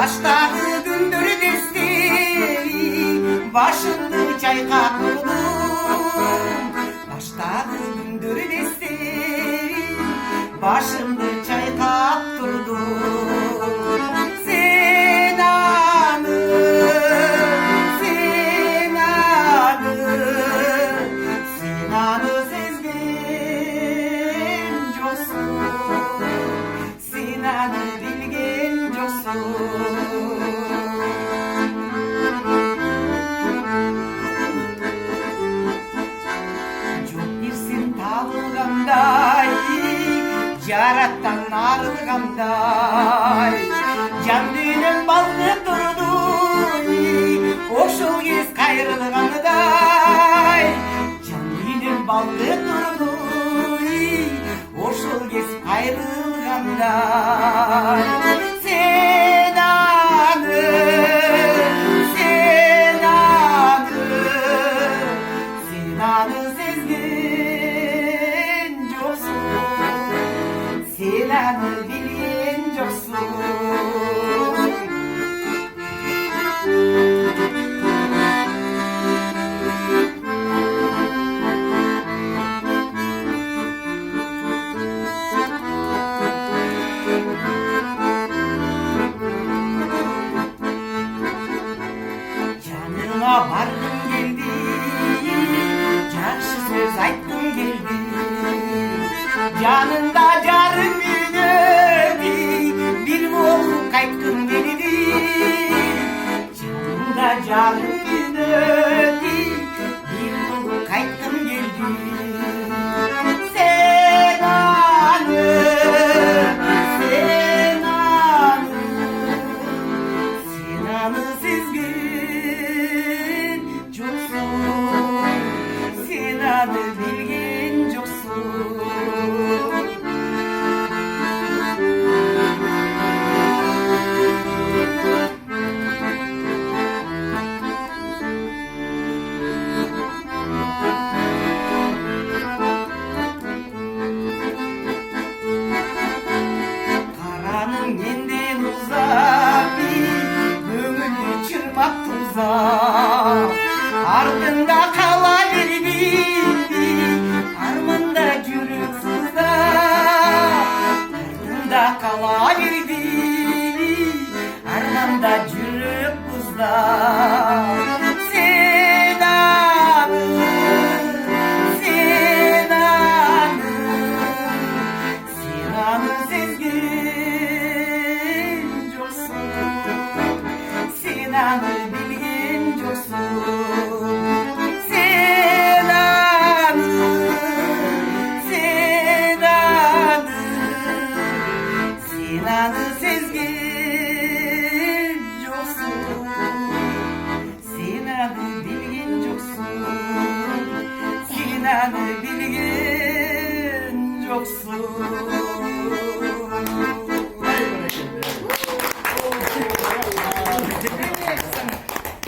Baştagı gündürü desteri başımды çayqap turdum. Baştagı gündürü desteri başımdı çayqap turdum. Sen anı sezgen joksun, sen anı bilgen joksun. Yarattan arılganday can düğünüm balgı durdu, oşul kez kayrılganday. Can düğünüm balgı durdu, oşul kez kayrılganday. Sen anı sezgin joksun, sen anı bilgen joksun. Janına bargım geldi, jakşı söz aytgım geldi. Janı